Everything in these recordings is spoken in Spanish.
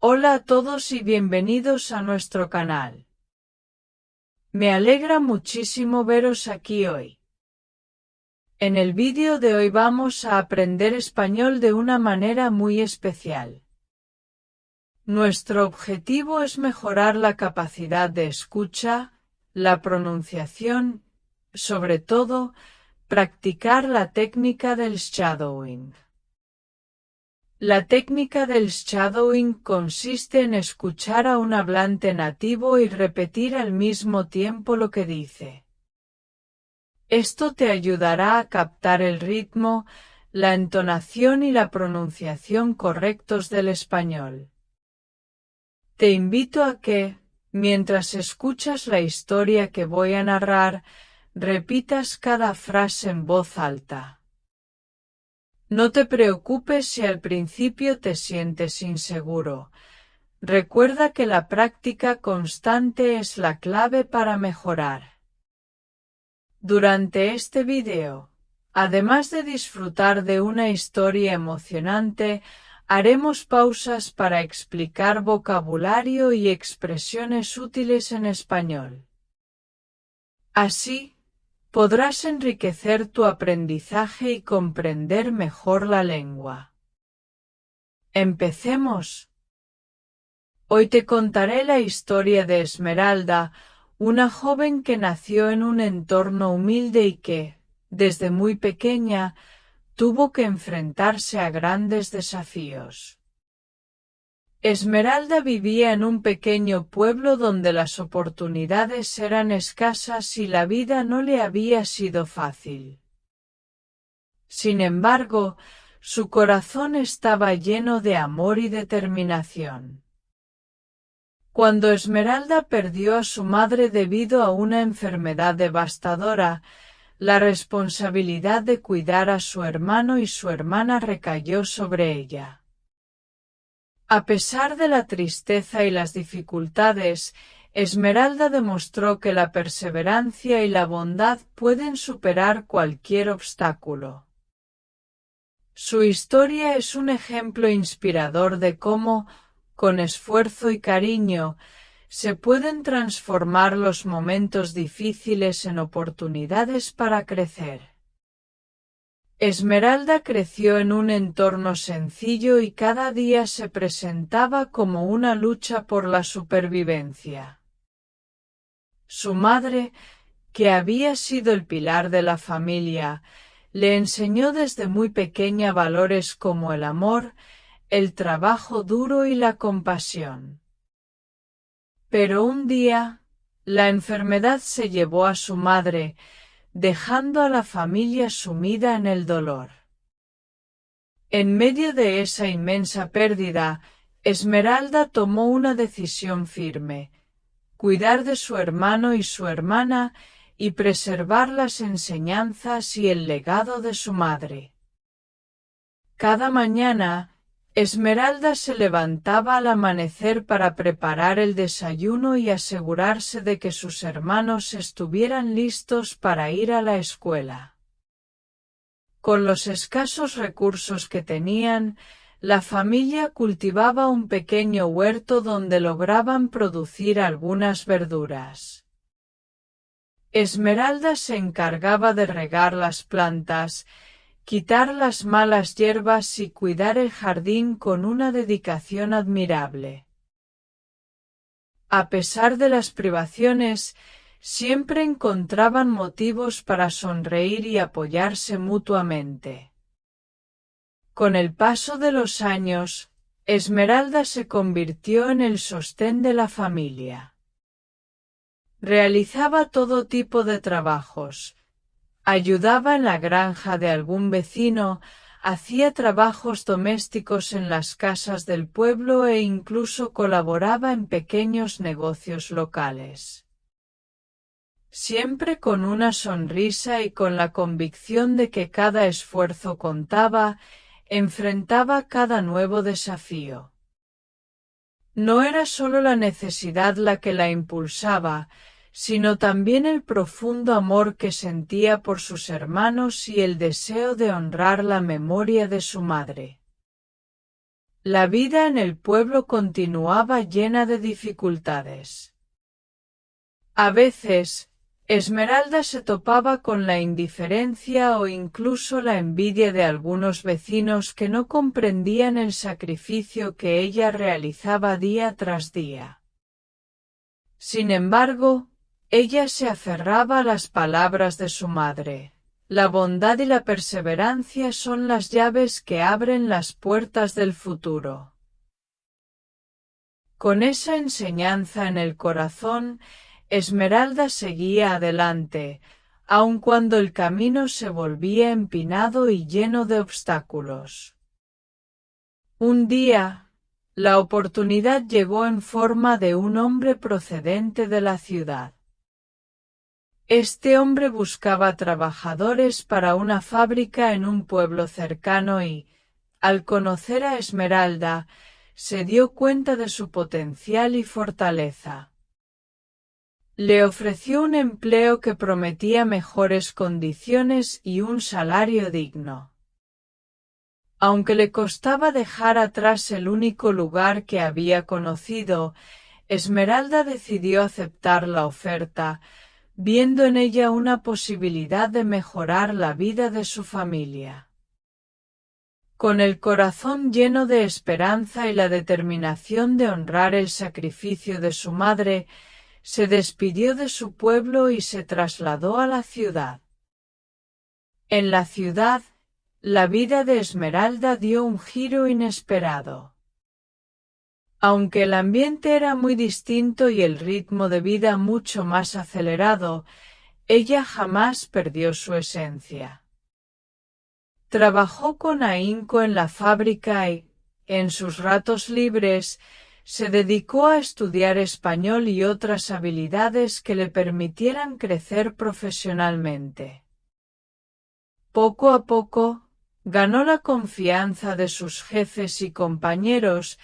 Hola a todos y bienvenidos a nuestro canal. Me alegra muchísimo veros aquí hoy. En el vídeo de hoy vamos a aprender español de una manera muy especial. Nuestro objetivo es mejorar la capacidad de escucha, la pronunciación, sobre todo, practicar la técnica del shadowing. La técnica del shadowing consiste en escuchar a un hablante nativo y repetir al mismo tiempo lo que dice. Esto te ayudará a captar el ritmo, la entonación y la pronunciación correctos del español. Te invito a que, mientras escuchas la historia que voy a narrar, repitas cada frase en voz alta. No te preocupes si al principio te sientes inseguro. Recuerda que la práctica constante es la clave para mejorar. Durante este video, además de disfrutar de una historia emocionante, haremos pausas para explicar vocabulario y expresiones útiles en español. Así, podrás enriquecer tu aprendizaje y comprender mejor la lengua. Empecemos. Hoy te contaré la historia de Esmeralda, una joven que nació en un entorno humilde y que, desde muy pequeña, tuvo que enfrentarse a grandes desafíos. Esmeralda vivía en un pequeño pueblo donde las oportunidades eran escasas y la vida no le había sido fácil. Sin embargo, su corazón estaba lleno de amor y determinación. Cuando Esmeralda perdió a su madre debido a una enfermedad devastadora, la responsabilidad de cuidar a su hermano y su hermana recayó sobre ella. A pesar de la tristeza y las dificultades, Esmeralda demostró que la perseverancia y la bondad pueden superar cualquier obstáculo. Su historia es un ejemplo inspirador de cómo, con esfuerzo y cariño, se pueden transformar los momentos difíciles en oportunidades para crecer. Esmeralda creció en un entorno sencillo y cada día se presentaba como una lucha por la supervivencia. Su madre, que había sido el pilar de la familia, le enseñó desde muy pequeña valores como el amor, el trabajo duro y la compasión. Pero un día, la enfermedad se llevó a su madre, dejando a la familia sumida en el dolor. En medio de esa inmensa pérdida, Esmeralda tomó una decisión firme: cuidar de su hermano y su hermana y preservar las enseñanzas y el legado de su madre. Cada mañana, Esmeralda se levantaba al amanecer para preparar el desayuno y asegurarse de que sus hermanos estuvieran listos para ir a la escuela. Con los escasos recursos que tenían, la familia cultivaba un pequeño huerto donde lograban producir algunas verduras. Esmeralda se encargaba de regar las plantas, quitar las malas hierbas y cuidar el jardín con una dedicación admirable. A pesar de las privaciones, siempre encontraban motivos para sonreír y apoyarse mutuamente. Con el paso de los años, Esmeralda se convirtió en el sostén de la familia. Realizaba todo tipo de trabajos. Ayudaba en la granja de algún vecino, hacía trabajos domésticos en las casas del pueblo e incluso colaboraba en pequeños negocios locales. Siempre con una sonrisa y con la convicción de que cada esfuerzo contaba, enfrentaba cada nuevo desafío. No era solo la necesidad la que la impulsaba, sino también el profundo amor que sentía por sus hermanos y el deseo de honrar la memoria de su madre. La vida en el pueblo continuaba llena de dificultades. A veces, Esmeralda se topaba con la indiferencia o incluso la envidia de algunos vecinos que no comprendían el sacrificio que ella realizaba día tras día. Sin embargo, ella se aferraba a las palabras de su madre. La bondad y la perseverancia son las llaves que abren las puertas del futuro. Con esa enseñanza en el corazón, Esmeralda seguía adelante, aun cuando el camino se volvía empinado y lleno de obstáculos. Un día, la oportunidad llegó en forma de un hombre procedente de la ciudad. Este hombre buscaba trabajadores para una fábrica en un pueblo cercano y, al conocer a Esmeralda, se dio cuenta de su potencial y fortaleza. Le ofreció un empleo que prometía mejores condiciones y un salario digno. Aunque le costaba dejar atrás el único lugar que había conocido, Esmeralda decidió aceptar la oferta, viendo en ella una posibilidad de mejorar la vida de su familia. Con el corazón lleno de esperanza y la determinación de honrar el sacrificio de su madre, se despidió de su pueblo y se trasladó a la ciudad. En la ciudad, la vida de Esmeralda dio un giro inesperado. Aunque el ambiente era muy distinto y el ritmo de vida mucho más acelerado, ella jamás perdió su esencia. Trabajó con ahínco en la fábrica y, en sus ratos libres, se dedicó a estudiar español y otras habilidades que le permitieran crecer profesionalmente. Poco a poco, ganó la confianza de sus jefes y compañeros,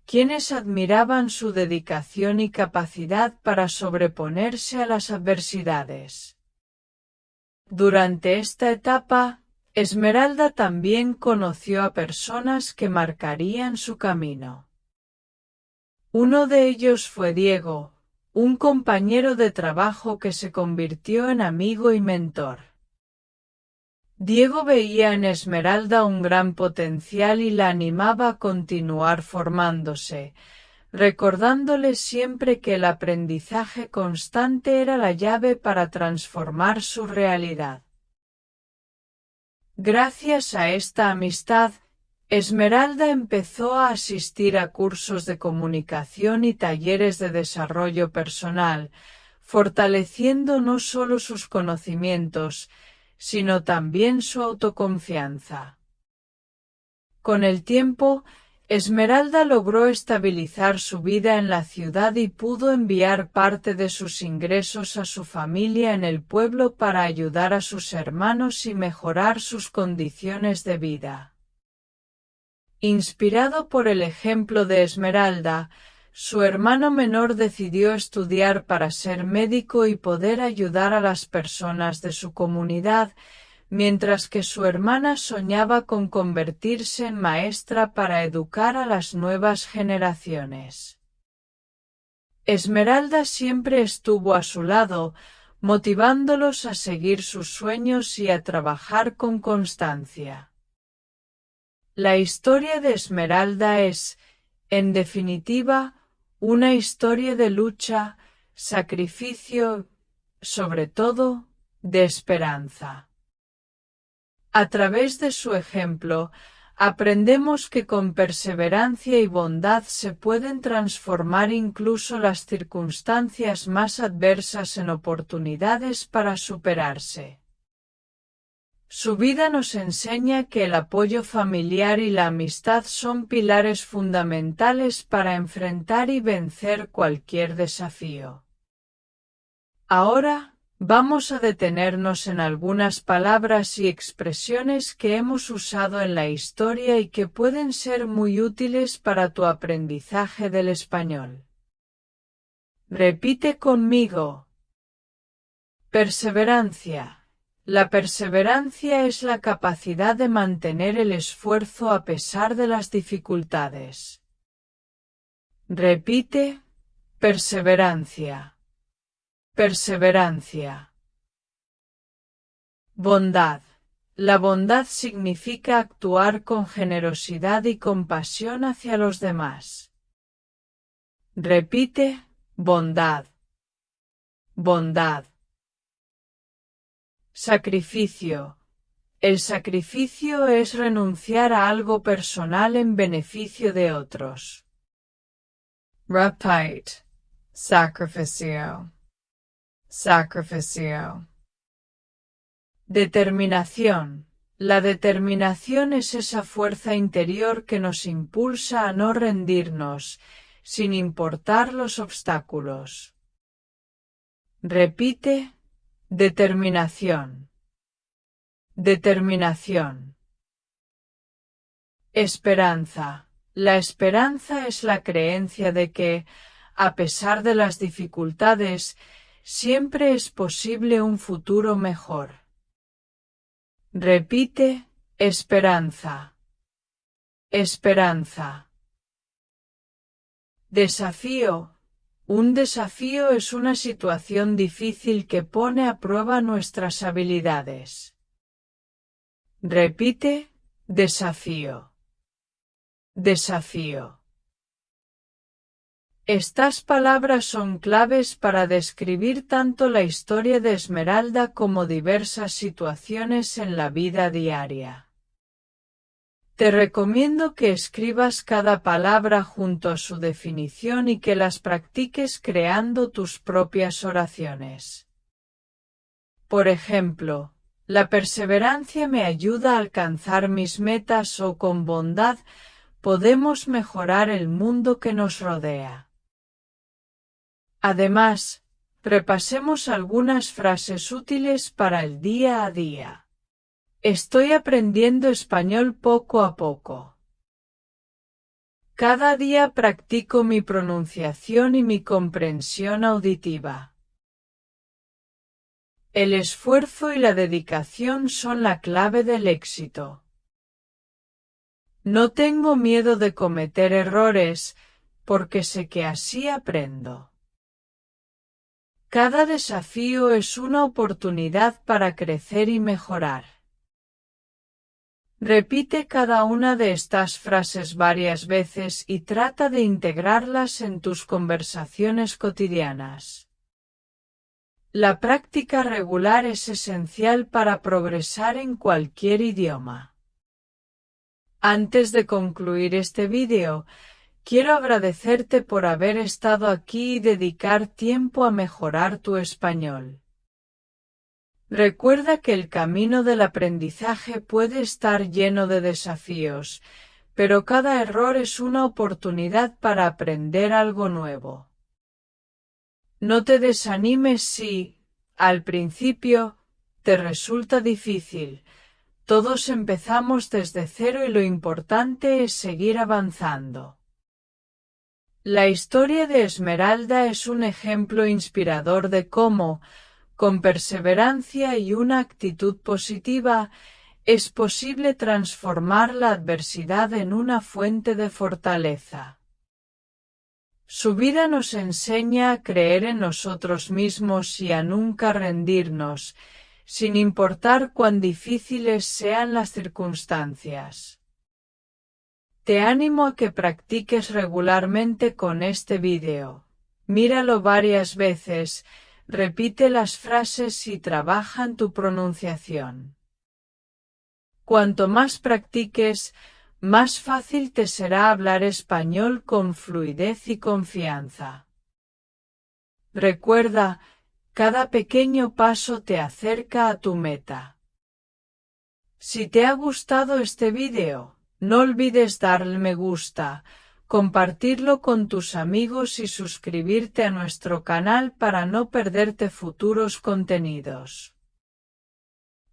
quienes admiraban su dedicación y capacidad para sobreponerse a las adversidades. Durante esta etapa, Esmeralda también conoció a personas que marcarían su camino. Uno de ellos fue Diego, un compañero de trabajo que se convirtió en amigo y mentor. Diego veía en Esmeralda un gran potencial y la animaba a continuar formándose, recordándole siempre que el aprendizaje constante era la llave para transformar su realidad. Gracias a esta amistad, Esmeralda empezó a asistir a cursos de comunicación y talleres de desarrollo personal, fortaleciendo no solo sus conocimientos, sino también su autoconfianza. Con el tiempo, Esmeralda logró estabilizar su vida en la ciudad y pudo enviar parte de sus ingresos a su familia en el pueblo para ayudar a sus hermanos y mejorar sus condiciones de vida. Inspirado por el ejemplo de Esmeralda, su hermano menor decidió estudiar para ser médico y poder ayudar a las personas de su comunidad, mientras que su hermana soñaba con convertirse en maestra para educar a las nuevas generaciones. Esmeralda siempre estuvo a su lado, motivándolos a seguir sus sueños y a trabajar con constancia. La historia de Esmeralda es, en definitiva, una historia de lucha, sacrificio, sobre todo, de esperanza. A través de su ejemplo, aprendemos que con perseverancia y bondad se pueden transformar incluso las circunstancias más adversas en oportunidades para superarse. Su vida nos enseña que el apoyo familiar y la amistad son pilares fundamentales para enfrentar y vencer cualquier desafío. Ahora, vamos a detenernos en algunas palabras y expresiones que hemos usado en la historia y que pueden ser muy útiles para tu aprendizaje del español. Repite conmigo. Perseverancia, La perseverancia es la capacidad de mantener el esfuerzo a pesar de las dificultades. Repite, perseverancia. Perseverancia. Bondad. La bondad significa actuar con generosidad y compasión hacia los demás. Repite, bondad. Bondad. Sacrificio. El sacrificio es renunciar a algo personal en beneficio de otros. Repite. Sacrificio. Sacrificio. Determinación. La determinación es esa fuerza interior que nos impulsa a no rendirnos, sin importar los obstáculos. Repite, determinación. Determinación. Esperanza. La esperanza es la creencia de que, a pesar de las dificultades, siempre es posible un futuro mejor. Repite, esperanza. Esperanza. Desafío. Un desafío es una situación difícil que pone a prueba nuestras habilidades. Repite, desafío. Desafío. Estas palabras son claves para describir tanto la historia de Esmeralda como diversas situaciones en la vida diaria. Te recomiendo que escribas cada palabra junto a su definición y que las practiques creando tus propias oraciones. Por ejemplo, la perseverancia me ayuda a alcanzar mis metas o con bondad podemos mejorar el mundo que nos rodea. Además, repasemos algunas frases útiles para el día a día. Estoy aprendiendo español poco a poco. Cada día practico mi pronunciación y mi comprensión auditiva. El esfuerzo y la dedicación son la clave del éxito. No tengo miedo de cometer errores, porque sé que así aprendo. Cada desafío es una oportunidad para crecer y mejorar. Repite cada una de estas frases varias veces y trata de integrarlas en tus conversaciones cotidianas. La práctica regular es esencial para progresar en cualquier idioma. Antes de concluir este vídeo, quiero agradecerte por haber estado aquí y dedicar tiempo a mejorar tu español. Recuerda que el camino del aprendizaje puede estar lleno de desafíos, pero cada error es una oportunidad para aprender algo nuevo. No te desanimes si, al principio, te resulta difícil. Todos empezamos desde cero y lo importante es seguir avanzando. La historia de Esmeralda es un ejemplo inspirador de cómo, con perseverancia y una actitud positiva, es posible transformar la adversidad en una fuente de fortaleza. Su vida nos enseña a creer en nosotros mismos y a nunca rendirnos, sin importar cuán difíciles sean las circunstancias. Te animo a que practiques regularmente con este vídeo. Míralo varias veces, repite las frases y trabaja en tu pronunciación. Cuanto más practiques, más fácil te será hablar español con fluidez y confianza. Recuerda, cada pequeño paso te acerca a tu meta. Si te ha gustado este vídeo, no olvides darle me gusta, compartirlo con tus amigos y suscribirte a nuestro canal para no perderte futuros contenidos.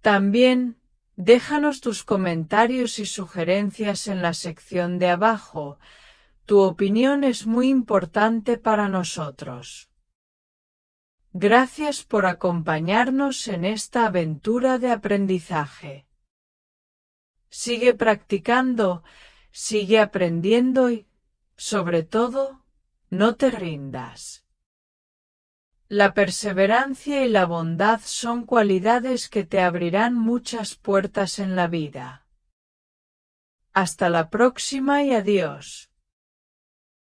También, déjanos tus comentarios y sugerencias en la sección de abajo. Tu opinión es muy importante para nosotros. Gracias por acompañarnos en esta aventura de aprendizaje. Sigue practicando, sigue aprendiendo y, sobre todo, no te rindas. La perseverancia y la bondad son cualidades que te abrirán muchas puertas en la vida. Hasta la próxima y adiós.